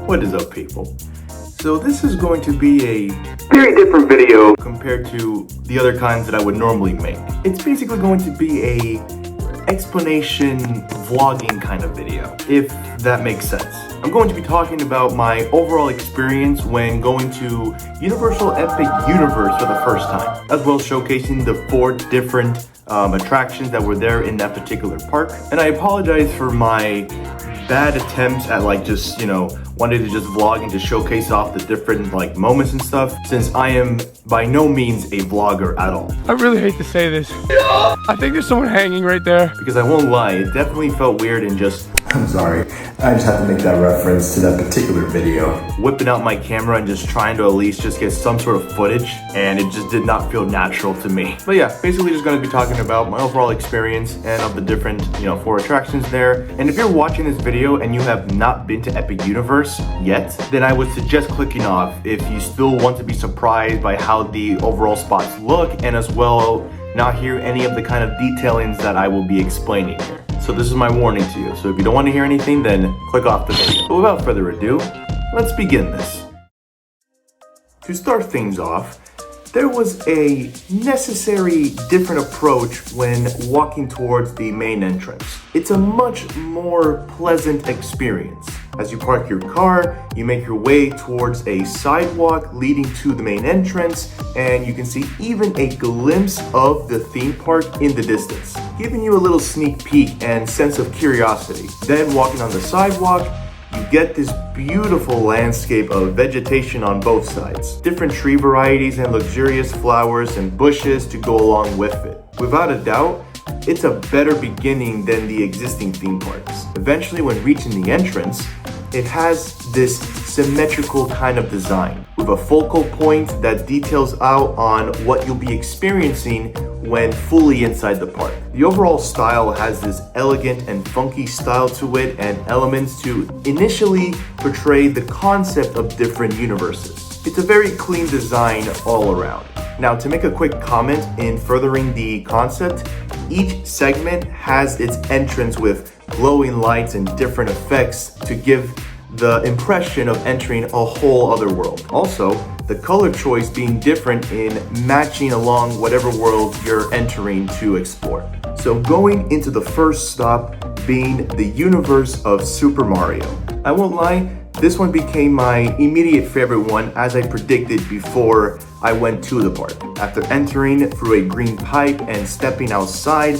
What is up, people? So this is going to be a very different video compared to the other kinds that I would normally make. It's basically going to be a explanation vlogging kind of video, if that makes sense. I'm going to be talking about my overall experience when going to Universal Epic Universe for the first time, as well as showcasing the 4 different attractions that were there in that particular park. And I apologize for my bad attempts at wanted to just vlog and just showcase off the different moments and stuff, since I am by no means a vlogger at all. I really hate to say this. I think there's someone hanging right there. Because I won't lie, it definitely felt weird and I'm sorry, I just have to make that reference to that particular video. Whipping out my camera and just trying to at least just get some sort of footage, and it just did not feel natural to me. But yeah, basically just gonna be talking about my overall experience and of the different, 4 attractions there. And if you're watching this video and you have not been to Epic Universe yet, then I would suggest clicking off if you still want to be surprised by how the overall spots look, and as well not hear any of the kind of detailings that I will be explaining here. So this is my warning to you. So if you don't want to hear anything, then click off the video. But without further ado, let's begin this. To start things off, there was a necessary different approach when walking towards the main entrance. It's a much more pleasant experience. As you park your car, you make your way towards a sidewalk leading to the main entrance, and you can see even a glimpse of the theme park in the distance, giving you a little sneak peek and sense of curiosity. Then walking on the sidewalk, you get this beautiful landscape of vegetation on both sides. Different tree varieties and luxurious flowers and bushes to go along with it. Without a doubt, it's a better beginning than the existing theme parks. Eventually, when reaching the entrance, it has this symmetrical kind of design with a focal point that details out on what you'll be experiencing when fully inside the park. The overall style has this elegant and funky style to it, and elements to initially portray the concept of different universes. It's a very clean design all around. Now, to make a quick comment in furthering the concept, each segment has its entrance with glowing lights and different effects to give the impression of entering a whole other world. Also, the color choice being different in matching along whatever world you're entering to explore. So going into the first stop being the universe of Super Mario. I won't lie, this one became my immediate favorite one, as I predicted before I went to the park. After entering through a green pipe and stepping outside,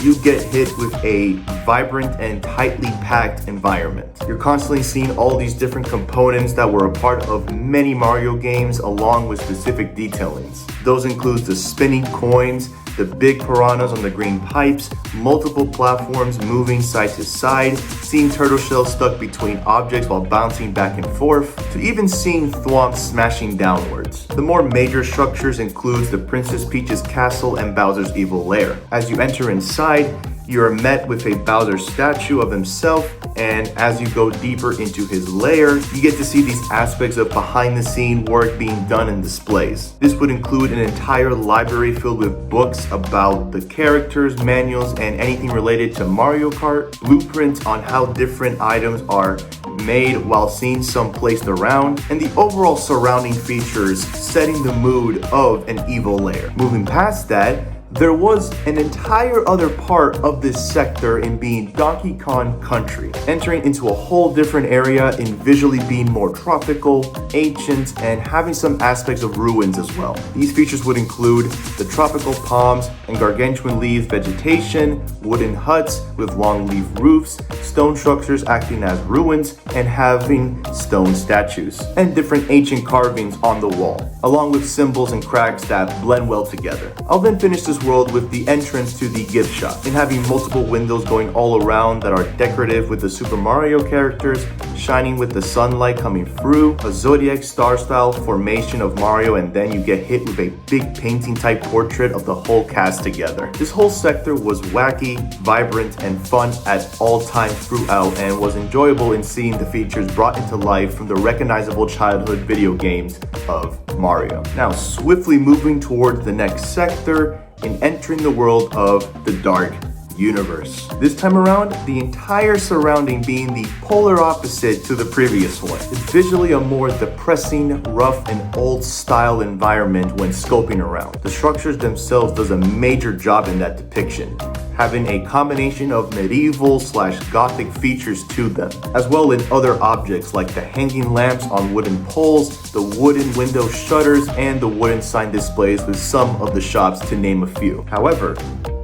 you get hit with a vibrant and tightly packed environment. You're constantly seeing all these different components that were a part of many Mario games, along with specific detailings. Those include the spinning coins, the big piranhas on the green pipes, multiple platforms moving side to side, seeing turtle shells stuck between objects while bouncing back and forth, to even seeing thwomps smashing downwards. The more major structures includes the Princess Peach's castle and Bowser's evil lair. As you enter inside, you are met with a Bowser statue of himself, and as you go deeper into his lair, you get to see these aspects of behind-the-scene work being done in displays. This would include an entire library filled with books about the characters, manuals, and anything related to Mario Kart, blueprints on how different items are made while seeing some placed around, and the overall surrounding features setting the mood of an evil lair. Moving past that, there was an entire other part of this sector in being Donkey Kong Country, entering into a whole different area in visually being more tropical, ancient, and having some aspects of ruins as well. These features would include the tropical palms and gargantuan leaf vegetation, wooden huts with long leaf roofs, stone structures acting as ruins, and having stone statues, and different ancient carvings on the wall, along with symbols and cracks that blend well together. I'll then finish this world with the entrance to the gift shop, and having multiple windows going all around that are decorative with the Super Mario characters, shining with the sunlight coming through, a zodiac star style formation of Mario, and then you get hit with a big painting type portrait of the whole cast together. This whole sector was wacky, vibrant, and fun at all times throughout, and was enjoyable in seeing the features brought into life from the recognizable childhood video games of Mario. Now, swiftly moving towards the next sector and entering the world of the Dark universe. This time around, the entire surrounding being the polar opposite to the previous one. It's visually a more depressing, rough, and old-style environment when scoping around. The structures themselves does a major job in that depiction, having a combination of medieval/gothic features to them, as well as other objects like the hanging lamps on wooden poles, the wooden window shutters, and the wooden sign displays with some of the shops, to name a few. However,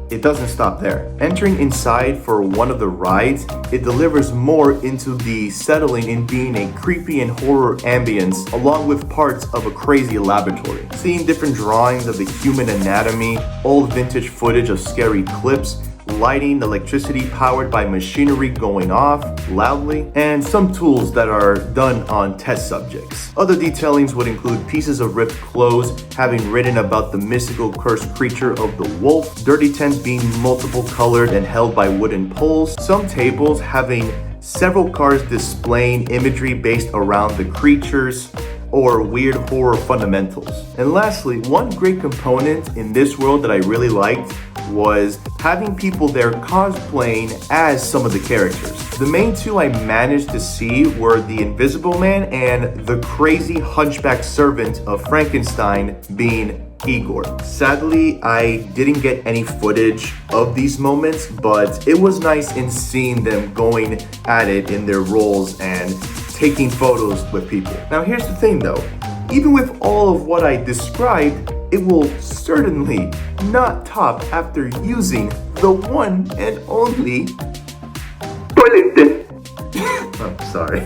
it doesn't stop there. Entering inside for one of the rides, it delivers more into the settling in being a creepy and horror ambience, along with parts of a crazy laboratory. Seeing different drawings of the human anatomy, old vintage footage of scary clips, lighting, electricity powered by machinery going off loudly, and some tools that are done on test subjects. Other detailings would include pieces of ripped clothes having written about the mystical cursed creature of the wolf, dirty tents being multiple colored and held by wooden poles, some tables having several cards displaying imagery based around the creatures or weird horror fundamentals. And lastly, one great component in this world that I really liked was having people there cosplaying as some of the characters. The main two I managed to see were the Invisible Man and the crazy hunchback servant of Frankenstein, being Igor. Sadly, I didn't get any footage of these moments, but it was nice in seeing them going at it in their roles and taking photos with people. Now here's the thing though, even with all of what I described, it will certainly not top after using the one and only toilet. I'm sorry.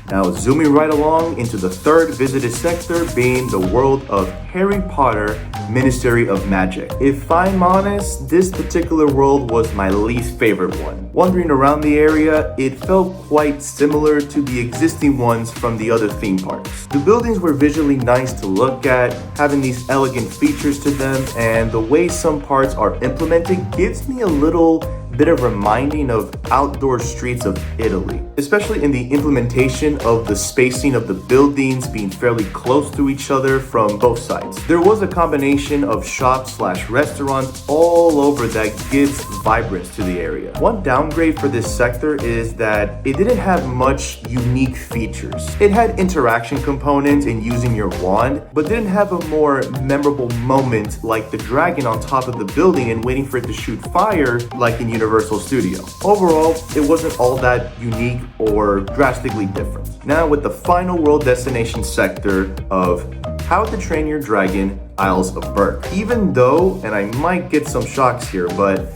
Now zooming right along into the third visited sector, being the world of Harry Potter Ministry of Magic. If I'm honest, this particular world was my least favorite one. Wandering around the area, it felt quite similar to the existing ones from the other theme parks. The buildings were visually nice to look at, having these elegant features to them, and the way some parts are implemented gives me a little bit of reminding of outdoor streets of Italy, especially in the implementation of the spacing of the buildings being fairly close to each other from both sides. There was a combination of shops/restaurants all over that gives vibrance to the area. One downgrade for this sector is that it didn't have much unique features. It had interaction components in using your wand, but didn't have a more memorable moment like the dragon on top of the building and waiting for it to shoot fire like in Universal Studio. Overall, it wasn't all that unique or drastically different. Now with the final world destination sector of How to Train Your Dragon, Isles of Berk. Even though, and I might get some shocks here, but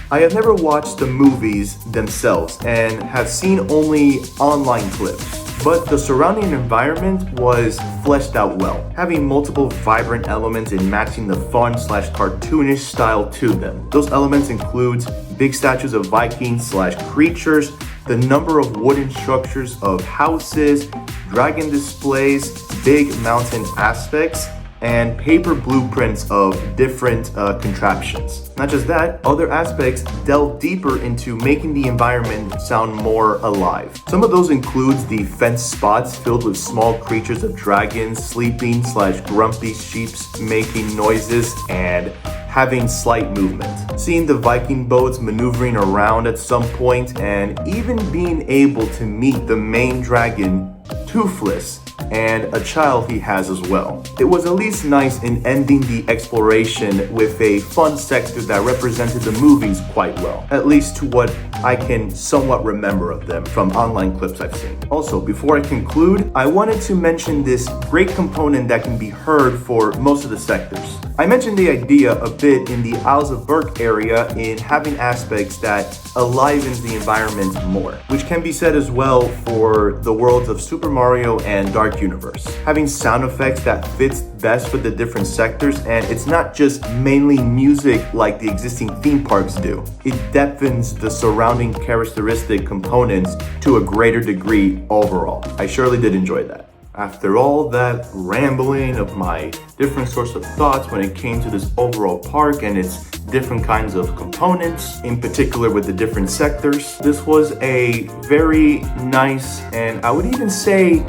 I have never watched the movies themselves and have seen only online clips. But the surrounding environment was fleshed out well, having multiple vibrant elements and matching the fun/cartoonish style to them. Those elements include big statues of Vikings/creatures, the number of wooden structures of houses, dragon displays, big mountain aspects, and paper blueprints of different contraptions. Not just that, other aspects delve deeper into making the environment sound more alive. Some of those includes the fence spots filled with small creatures of dragons sleeping/grumpy sheeps making noises and having slight movement. Seeing the Viking boats maneuvering around at some point, and even being able to meet the main dragon, Toothless, and a child he has as well. It was at least nice in ending the exploration with a fun sector that represented the movies quite well, at least to what I can somewhat remember of them from online clips I've seen. Also, before I conclude, I wanted to mention this great component that can be heard for most of the sectors. I mentioned the idea a bit in the Isles of Berk area in having aspects that alivens the environment more, which can be said as well for the worlds of Super Mario and Dark Universe. Having sound effects that fits best with the different sectors, and it's not just mainly music like the existing theme parks do. It depthens the surrounding characteristic components to a greater degree overall. I surely did enjoy that. After all that rambling of my different sorts of thoughts when it came to this overall park and its different kinds of components, in particular with the different sectors, this was a very nice and I would even say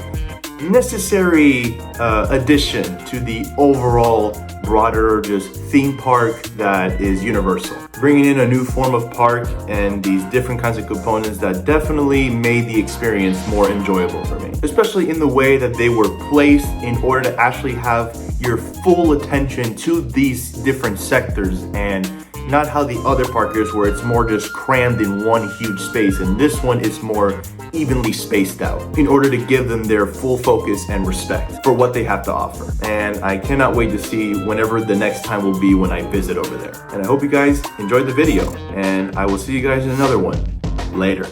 necessary addition to the overall broader just theme park that is Universal. bringing in a new form of park and these different kinds of components that definitely made the experience more enjoyable for me. Especially in the way that they were placed in order to actually have your full attention to these different sectors, and not how the other park is where it's more just crammed in one huge space, and this one is more evenly spaced out in order to give them their full focus and respect for what they have to offer. And I cannot wait to see whenever the next time will be when I visit over there. And I hope you guys enjoyed the video, and I will see you guys in another one later.